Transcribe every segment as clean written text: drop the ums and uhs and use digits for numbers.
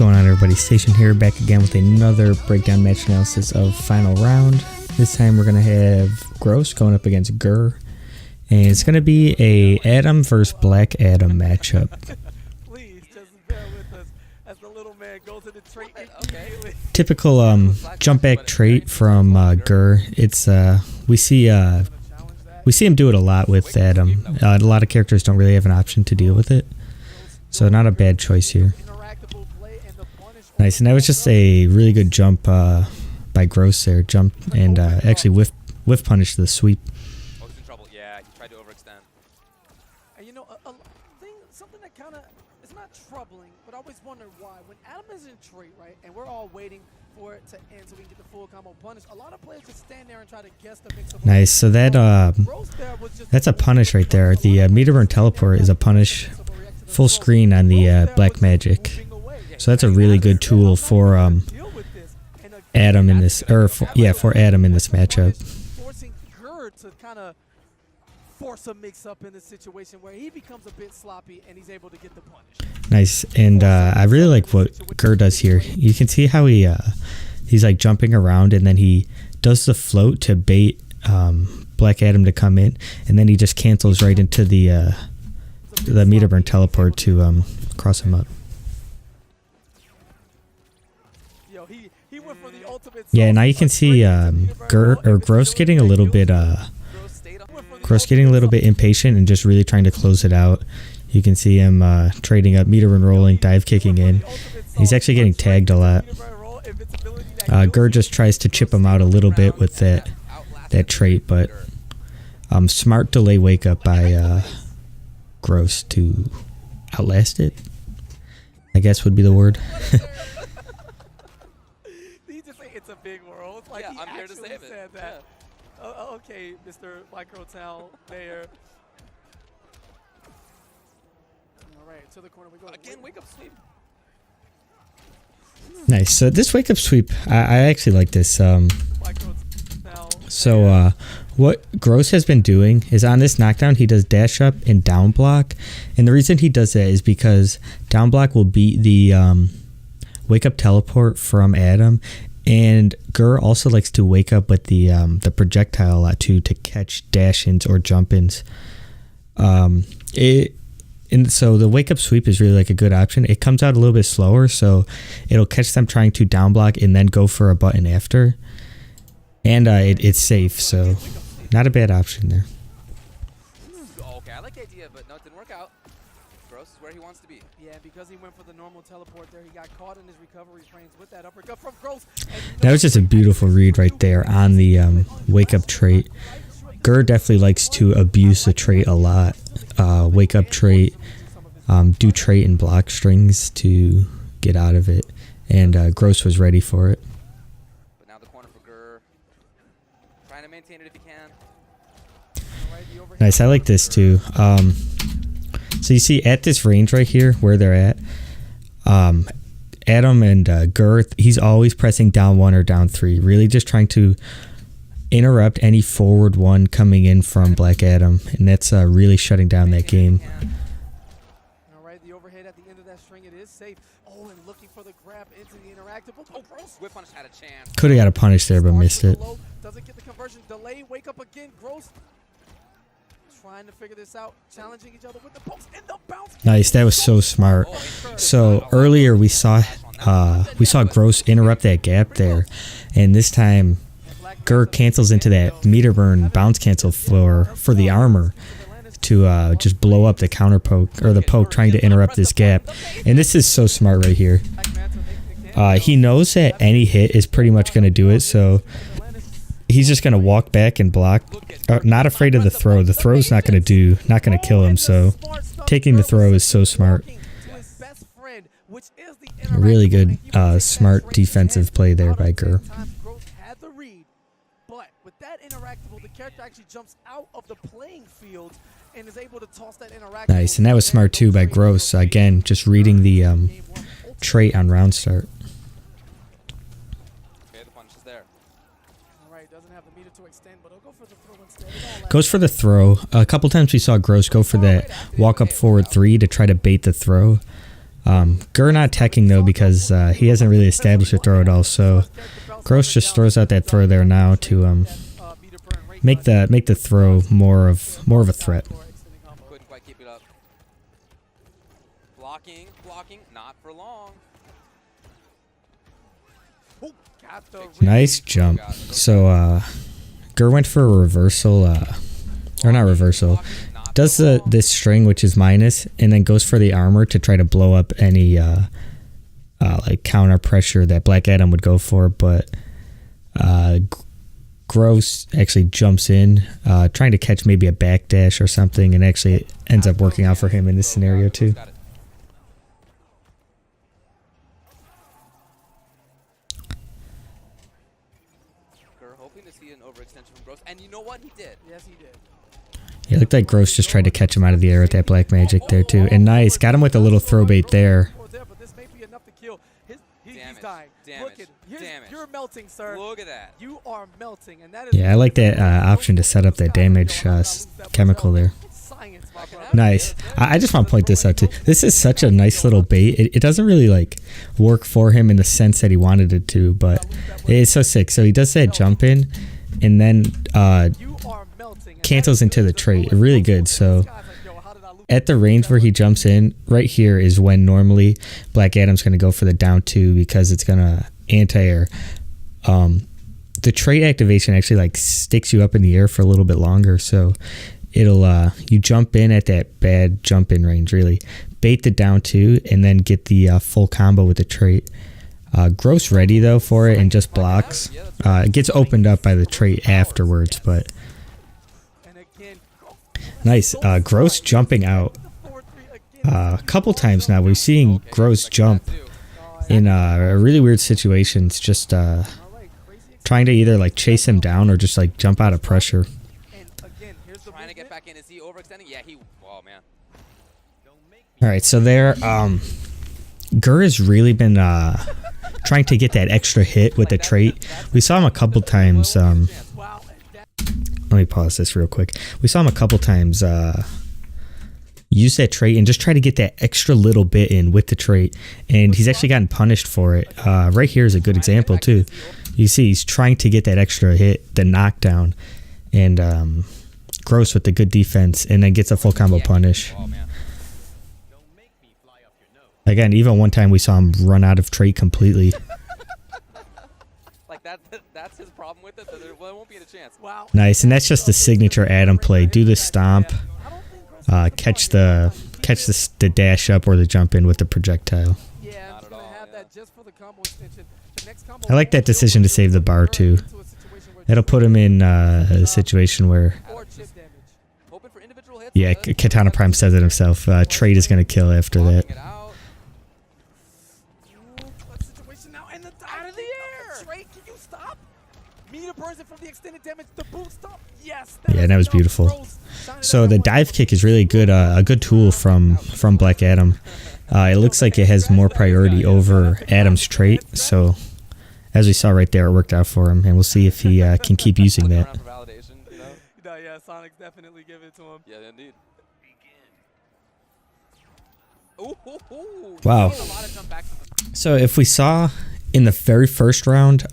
going on, everybody? Station here, back again with another breakdown match analysis of Final Round. This time we're going to have Gross going up against Gur, and it's going to be a Adam versus Black Adam matchup. Please just bear with us as the little man goes into trait. Typical jump back trait from Gur. It's we see him do it a lot with Adam. A lot of characters don't really have an option to deal with it, so not a bad choice here. Nice, and that was just a really good jump by Gross there. Jump and actually whiff punish the sweep. Oh, he's in trouble. Yeah, he tried to overextend. And you know, something that kind of is not troubling, but I always wonder why. When Adam is in trait, right, and we're all waiting for it to end so we can get the full combo punish, a lot of players just stand there and try to guess the mix of. Nice, so that's a punish right there. The meter burn teleport is a punish full screen on the Black Magic. So that's a really good tool for Adam in this, for Adam in this matchup. Forcing Gur to kind of force a mix-up in this situation where he becomes a bit sloppy and he's able to get the punish. Nice, and I really like what Gur does here. You can see how he's like jumping around, and then he does the float to bait Black Adam to come in, and then he just cancels right into the meter burn teleport to cross him up. Yeah, now you can see Gross getting a little bit impatient and just really trying to close it out. You can see him trading up, meter and rolling, dive kicking in. He's actually getting tagged a lot. Gur just tries to chip him out a little bit with that trait, but smart delay wake up by Gross to outlast it, I guess would be the word. It's a big world. Like, yeah, he I'm here to actually save said it. that. Yeah. Okay, Mr. Microtown there. All right, to the corner we go. Again, wake up sweep. Nice. So this wake up sweep, I actually like this. So what Gross has been doing is on this knockdown, he does dash up and down block, and the reason he does that is because down block will beat the wake up teleport from Adam. And Gur also likes to wake up with the projectile a lot too, to catch dash-ins or jump-ins. And so the wake up sweep is really like a good option. It comes out a little bit slower, so it'll catch them trying to down block and then go for a button after. And it's safe, so not a bad option there. Okay, I like the idea, but no, it didn't work out. Gross is where he wants to be. Yeah, because he went for the normal teleport there, he got caught in his recovery frames with that uppercut from Gross. That was just a beautiful read right there on the wake up trait. Gur definitely likes to abuse the trait a lot. Wake up trait, do trait and block strings to get out of it, and Gross was ready for it. But now the corner for Gur. Trying to maintain it if he can. Nice, I like this too. So you see at this range right here where they're at, Adam and Gur, he's always pressing down 1 or down 3, really just trying to interrupt any forward 1 coming in from Black Adam, and that's really shutting down that game. All right, the overhead at the end of that string, it is safe. Oh, and looking for the grab into the interactable. Oh, Gross. Whip punish had a chance. Could have got a punish there, but missed it. Doesn't get the conversion. Delay, wake up again. Gross trying to figure this out, challenging each other with the post and the bounce. Nice, that was so smart. So earlier we saw Gross interrupt that gap there, and this time Gur cancels into that meter burn bounce cancel for the armor to just blow up the counter poke, or the poke trying to interrupt this gap. And this is so smart right here. He knows that any hit is pretty much going to do it, so he's just going to walk back and block. Not afraid of the throw. The throw's not going to kill him, so taking the throw is so smart. Really good smart defensive play there by Gur. But with that interactable, the character actually jumps out of the playing field and is able to toss that interactable. Nice, and that was smart too by Gross. Again, just reading the trait on round start. Okay, the punch is there. All right, doesn't have the meter to extend, but he'll go for the throw instead. Goes for the throw. A couple times we saw Gross go for that walk up forward 3 to try to bait the throw. Gur not teching though because he hasn't really established a throw at all. So Gross just throws out that throw there now to make the throw more of a threat. Couldn't quite keep it up. Blocking, not for long. Oh, got the Nice jump. So Gur went for a reversal, or not reversal. Does this string, which is minus, and then goes for the armor to try to blow up any like counter pressure that Black Adam would go for, but Gross actually jumps in, trying to catch maybe a backdash or something, and actually ends up working out for him in this scenario too. Hoping to see an overextension from Gross, and you know what? He did. Yes, he did. Yeah, it looked like Gross just tried to catch him out of the air with that black magic there too. And nice, got him with a little throw bait there. But this may be enough to kill. He's dying. Damage, Look at damage. You're melting, sir. Look at that. You are melting, and that is. Yeah, I like that option to set up that damage chemical there. Science, my brother. Nice. I just want to point this out too. This is such a nice little bait. It doesn't really like work for him in the sense that he wanted it to, but it's so sick. So he does that jump in, and then You are melting, and cancels into the trait. Really good. So at the range where he jumps in, right here is when normally Black Adam's going to go for the down two because it's going to anti-air. The trait activation actually like sticks you up in the air for a little bit longer, so it'll you jump in at that bad jump in range, really bait the down two and then get the full combo with the trait. Gross ready though for it and just blocks. It gets opened up by the trait afterwards, but nice. Gross jumping out a couple times now. We're seeing Gross jump in really weird situations, just trying to either like chase him down or just like jump out of pressure. Trying to get back in. Is he overextending? Yeah, oh man. All right, so there, Gur has really been trying to get that extra hit with the trait. We saw him a couple times. Let me pause this real quick. We saw him a couple times use that trait and just try to get that extra little bit in with the trait, and he's actually gotten punished for it. Right here is a good example too. You see he's trying to get that extra hit, the knockdown, and Gross with the good defense, and then gets a full combo punish. Oh man. Again, even one time we saw him run out of trait completely. Like that's his problem with it. So there won't be a chance. Wow. Nice, and that's just the signature Adam play. Do the stomp, catch the dash up or the jump in with the projectile. Yeah, I'm just gonna have that just for the combo extension. The next combo I like that decision to save the bar too. That'll put him in a situation where, or chip damage. Hoping for individual hits. yeah, Katana Prime says it himself. Trait is gonna kill after that. Get out. Clutch situation now, and the out of the air. Drake, can you stop? Meter burns it from the extended damage. The boot stop. Yes. Yeah, that was beautiful. So the dive kick is really good, a good tool from Black Adam. It looks like it has more priority over Adam's trait. So as we saw right there, it worked out for him, and we'll see if he can keep using Looking that. around for validation, you know? No, yeah, Sonic's definitely give it to him. Yeah, indeed. Ooh, ooh, ooh. Wow. He's doing a lot of comebacks. So if we saw in the very first round,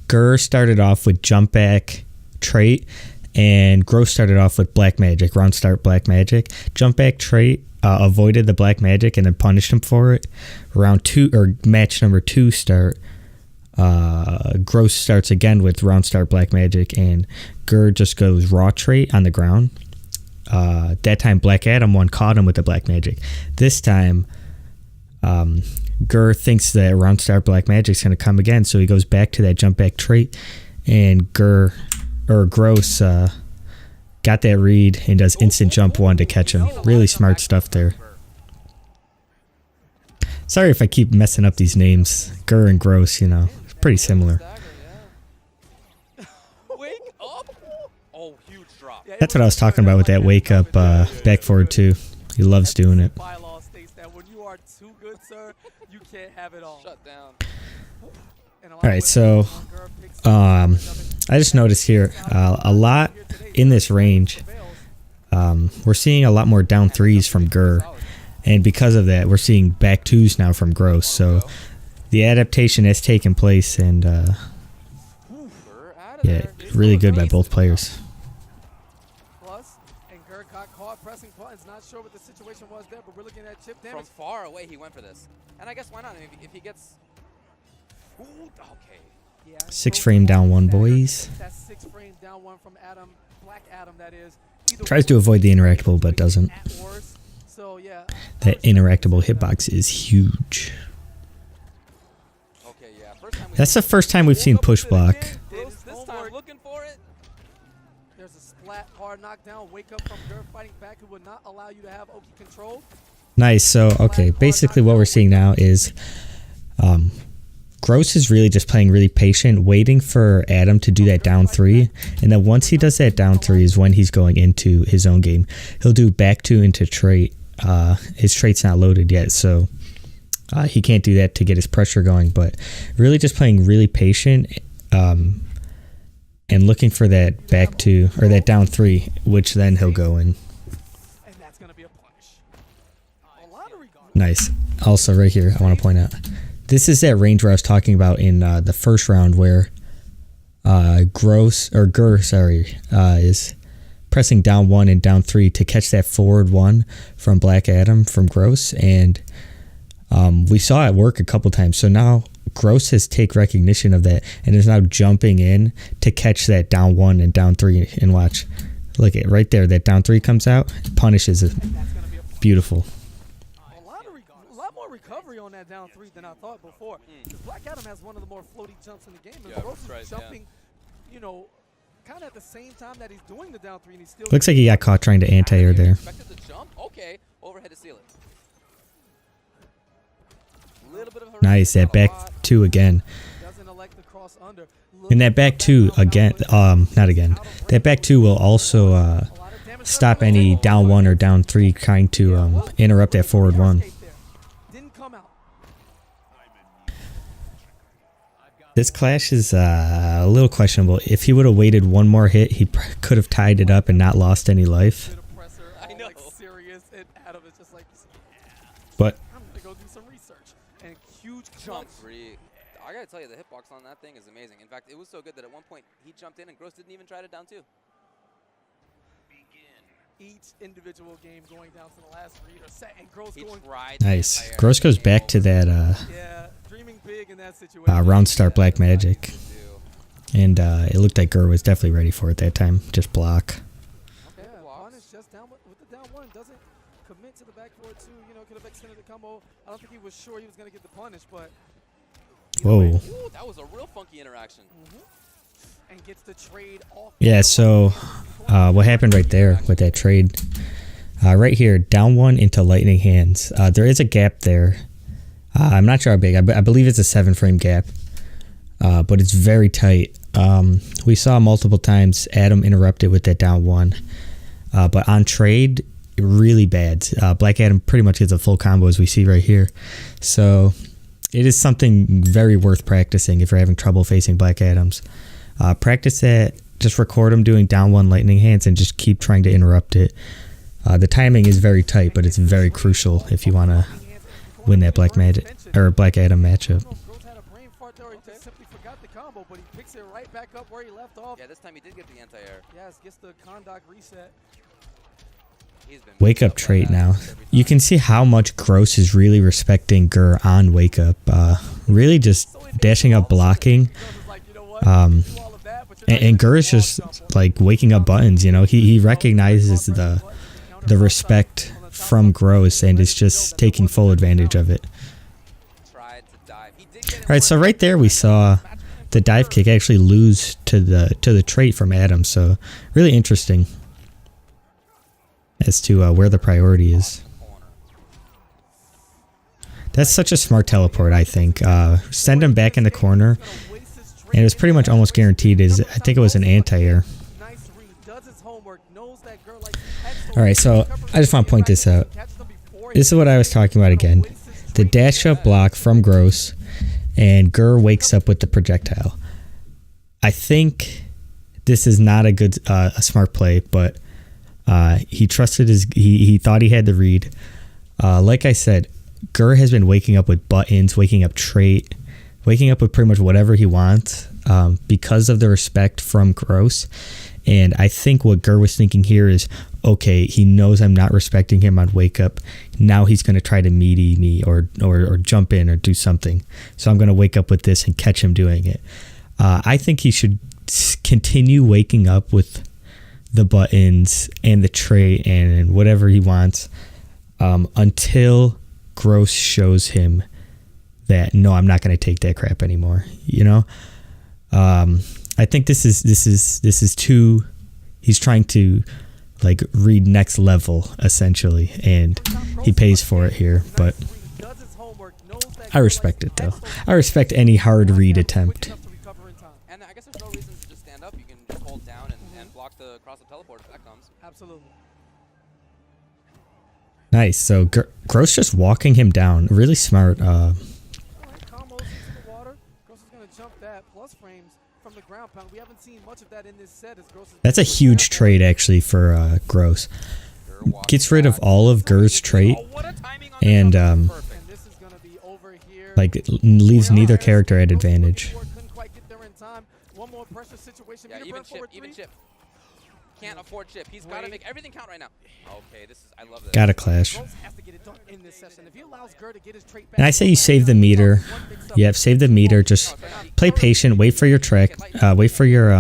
Gur started off with jump back trait, and Gross started off with black magic, round start black magic. Jump back trait avoided the black magic and then punished him for it. Round two, or match number 2 start, Gross starts again with round start black magic, and Gur just goes raw trait on the ground. That time Black Adam caught him with the black magic. This time Gur thinks that round start black magic's going to come again, so he goes back to that jump back trait, and Gross got that read and does instant jump 1 to catch him. Really smart stuff there. Sorry if I keep messing up these names. Gur and Gross, you know, pretty similar. Wake up! Oh, huge drop. That's what I was talking about with that wake up back forward too. He loves doing it. Bylaw states that when you are too good, sir, you can't have it all. Shut down. All right, so I just noticed here a lot in this range. We're seeing a lot more down threes from Gur. And because of that, we're seeing back twos now from Gross. So the adaptation has taken place, and We're out of yeah, there. really good by both players. Plus, and Gur got caught pressing buttons. Not sure what the situation was there, but we're looking at chip From damage. far away, he went for this. And I guess why not? I mean, if he gets... Ooh, okay. Yeah, 6 frame down one, boys. That's 6 frame down one from Adam, Black Adam, that is. Either Tries to avoid the interactable, but doesn't. at worst. So, yeah. That interactable hitbox is huge. Okay, yeah. First time That's the first time we've seen push block. Gross this time looking for it. There's a splat, hard knockdown, wake up from Gur fighting back, who would not allow you to have Oki control. Nice. So, okay, basically what we're seeing now is Gross is really just playing really patient, waiting for Adam to do that down 3. And then once he does that down 3 is when he's going into his own game. He'll do back 2 into trait. His trait's not loaded yet, so he can't do that to get his pressure going. But really just playing really patient and looking for that back 2, or that down 3, which then he'll go in. And that's going to be a punish. A lottery gun. Nice. Also, right here, I want to point out, this is that range where I was talking about in the first round, where Gur is pressing down 1 and down 3 to catch that forward 1 from Black Adam from Gross, and we saw it work a couple times. So now Gross has take recognition of that and is now jumping in to catch that down 1 and down 3. And watch, look at right there, that down 3 comes out, punishes it. Beautiful. A lot more recovery on that down 3 than I thought before. Because Black Adam has one of the more floaty jumps in the game. And Yeah, Gross that's right, is yeah. jumping, you know, kind of at the same time that he's doing the down 3, and he's still... Looks like he got caught trying to anti-air there. Expected the jump. Okay. Overhead to seal it. Little bit of a Nice, that back 2 again. Doesn't elect the cross under. And that back 2 again, not again. That back 2 will also stop any down 1 or down 3 trying to interrupt that forward 1. Didn't come out. This clash is a little questionable. If he would have waited one more hit, he could have tied it up and not lost any life. Bit of pressure, I all, know. like, serious, and Adam is just like, But I'm gonna go do some research. And huge Jump jumps. free. I gotta tell you, the hitbox on that thing is amazing. In fact, it was so good that at one point he jumped in and Gross didn't even try to down 2. Each individual game going down to the last read or set, and Gross He going. tried. nice. anti-air Gross goes back to that Yeah, dreaming big in that situation. round start Black Magic. Do. And it looked like Gur was definitely ready for it that time. Just block. Yeah, Blocks. punish just down with the down 1. Doesn't commit to the back forward 2. You know, could have extended the combo. I don't think he was sure he was gonna get the punish, but Whoa. Ooh, that was a real funky interaction. and gets the trade off. Yeah, so what happened right there with that trade? Right here, down 1 into lightning hands. There is a gap there. I'm not sure how big. I believe it's a 7 frame gap. But it's very tight. We saw multiple times Adam interrupted with that down 1. But on trade, really bad. Black Adam pretty much gets a full combo as we see right here. So it is something very worth practicing if you're having trouble facing Black Adams. Practice that. Just record him doing down 1 lightning hands and just keep trying to interrupt it. The timing is very tight, but it's very crucial if you want to win that Black Magic or Black Adam matchup. Gross had a brain fart there. He just simply forgot the combo, but he picks it right back up where he left off. Yeah, this time he did get the anti-air. Yes, gets the conduct reset. He's been Wake up by trait that now. every You time. can see how much Gross is really respecting Gur on Wake Up. Really just dashing up blocking. Gross is like, you know what? Um, Do all of that, but you're not And gonna Gur do is all just stuff. like waking up buttons, you know. He recognizes the respect from Gross and is just taking full advantage of it. Tried to dive. He did get it All right, so right there we saw the dive kick actually lose to the trait from Adam. So really interesting as to where the priority is. corner. That's such a smart teleport, I think. Send him back in the corner, and it was pretty much almost guaranteed. I think it was an anti-air. Nice read, does his homework, knows that girl like All right, so I just want to point this out. This is what I was talking about again. The dash up block from Gross, and Gur wakes up with the projectile. I think this is not a good, a smart play, but he trusted he thought he had the read. Like I said, Gur has been waking up with buttons, waking up trait, waking up with pretty much whatever he wants because of the respect from Gross. And I think what Gur was thinking here is, okay, he knows I'm not respecting him on wake up. Now he's going to try to meaty me or jump in or do something. So I'm going to wake up with this and catch him doing it. I think he should continue waking up with the buttons and the trait and whatever he wants until Gross shows him that, no, I'm not going to take that crap anymore. You know, I think this is too. He's trying to like read next level essentially, and he pays for it here. But I respect it though. I respect any hard read attempt. And I guess there's no reason to just stand up. You can just hold down and block the cross of teleport if that comes. Absolutely. Nice. So Gross just walking him down. Really smart. Alright, combos into the water. Gross is going to jump that. Plus frames from the ground pound. We haven't seen much of that in this set. As Gross is That's a huge trade actually for Gross. Gets rid of all of Gur's trait and and this is going to be over here. like leaves neither character at advantage. Couldn't quite get there in time. One more pressure situation. Yeah, Meter even burn chip, forward even three. chip. Can't afford chip. He's got to make everything count right now. Okay, this is, I love this. Got a clash. Gross has to get it done in this session. If he allows Gur to get his trait back, And I say you save the meter. Yep, save the meter. Just play patient. Wait for your track. Wait for your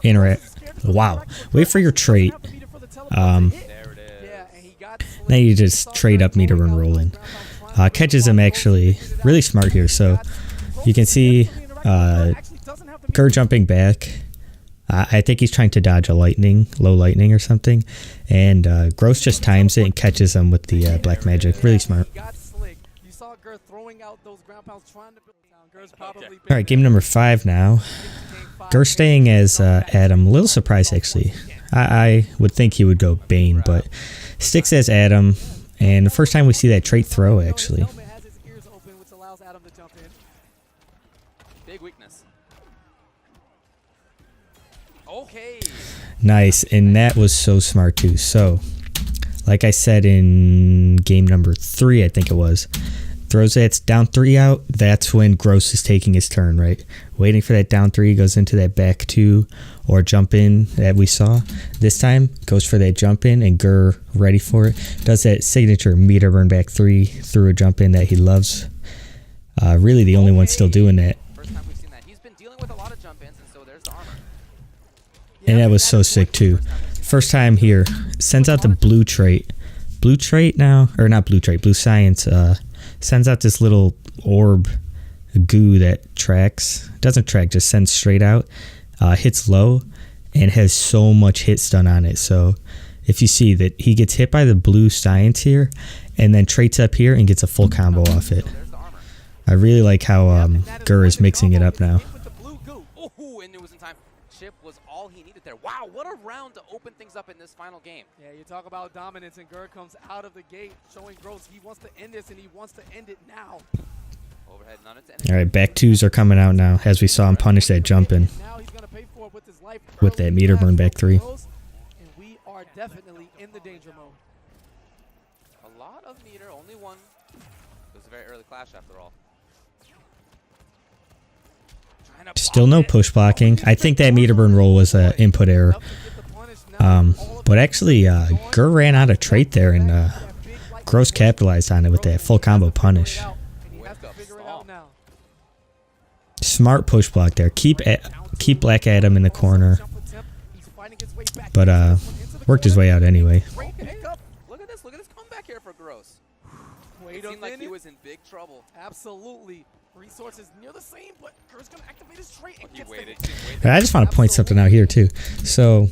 interact. Wow. Wait for your trait. There it is. Now you just trade up meter and roll in. Catches him actually really smart here. So you can see Gur jumping back. I think he's trying to dodge a low lightning or something. And Gross just times it and catches him with the black magic. Really smart. Alright, game number 5 now. Gur staying as Adam. A little surprised actually. I would think he would go Bane, but sticks as Adam. And the first time we see that trait throw actually. Big weakness. Okay. Nice, and that was so smart too. So, like I said in game number 3, I think it was, throws that down 3 out. That's when Gross is taking his turn, right? Waiting for that down 3, goes into that back 2 or jump in that we saw. This time, goes for that jump in, and Gur ready for it. Does that signature meter burn back 3 through a jump in that he loves. Really the only one still doing that. First time we've seen that. He's been dealing with a lot of jump ins, and so there's the armor. And that was so sick too. First time here, sends out the blue trait. Blue trait now, or not blue trait, blue science, sends out this little orb goo that tracks. Doesn't track, just sends straight out. Hits low and has so much hit stun on it. So if you see that he gets hit by the blue science here and then traits up here and gets a full combo off it. There's the armor. I really like how Gur is mixing it up now. Oh, and it was in time. Chip was all he needed there. Wow, what a round to open things up in this final game. Yeah, you talk about dominance, and Gur comes out of the gate showing Gross he wants to end this, and he wants to end it now. Overhead, none of it. All right, back 2s are coming out now as we saw him punish that jump in Now he's gonna pay for it with his life with that meter burn back 3. And we are definitely in the danger mode. A lot of meter, only one. It was a very early clash after all. Trying to Still block no it. push blocking. I think that meter burn roll was an input error. But actually, Gur ran out of trait there, and Gross capitalized on it with that full combo punish. Smart push block there. Keep Black Adam in the corner, but worked his way out anyway. Great pickup. Look at this comeback here for Gross. It seemed like he was in big trouble. Absolutely. Resources near the same, but Gur's gonna activate his trait and He gets waited. the I just want to point something out here too. So,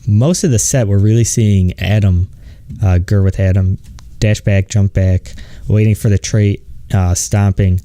most of the set we're really seeing Adam, Gur with Adam, dash back, jump back, waiting for the trait, stomping,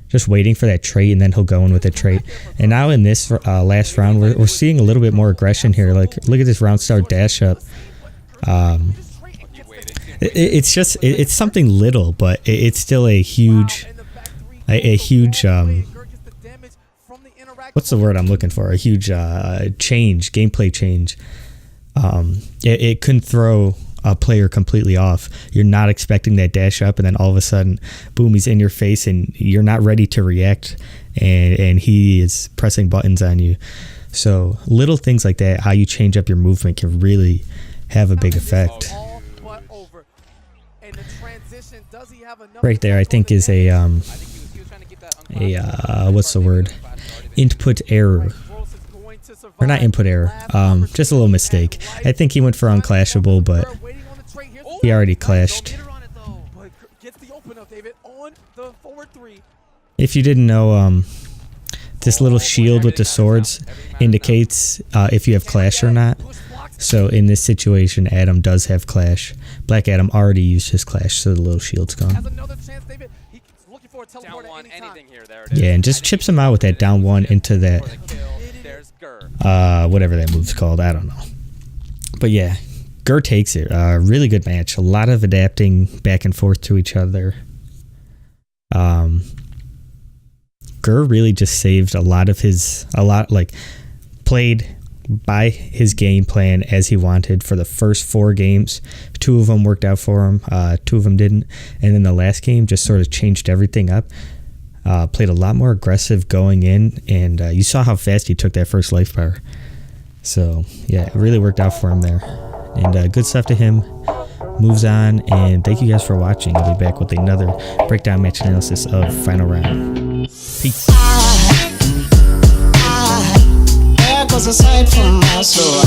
just waiting for that trait, and then he'll go in with the trait. And now in this last round, we're seeing a little bit more aggression here. Like, look at this round start dash up. It's just it's something little, but it's still a huge, what's the word I'm looking for? A huge gameplay change. It couldn't throw a player completely off. You're not expecting that dash up, and then all of a sudden, boom, he's in your face, and you're not ready to react, and he is pressing buttons on you. So little things like that, how you change up your movement, can really have a big effect. Right there, I think is a what's the word? Input error. Or not input error, just a little mistake. I think he went for unclashable, but he already clashed. If you didn't know, this little shield with the swords indicates if you have clash or not. So in this situation, Adam does have clash. Black Adam already used his clash, so the little shield's gone. Yeah, and just chips him out with that down one into that, whatever that move's called, I don't know. But yeah, Gur takes it. Really good match. A lot of adapting back and forth to each other. Gur really just saved played by his game plan as he wanted for the first 4 games. 2 of them worked out for him, 2 of them didn't, and then the last game just sort of changed everything up. Played a lot more aggressive going in, and you saw how fast he took that first life bar. So yeah, it really worked out for him there, and good stuff to him. Moves on, and thank you guys for watching. I'll be back with another breakdown match analysis of Final Round. Peace. There goes a sight from my soul.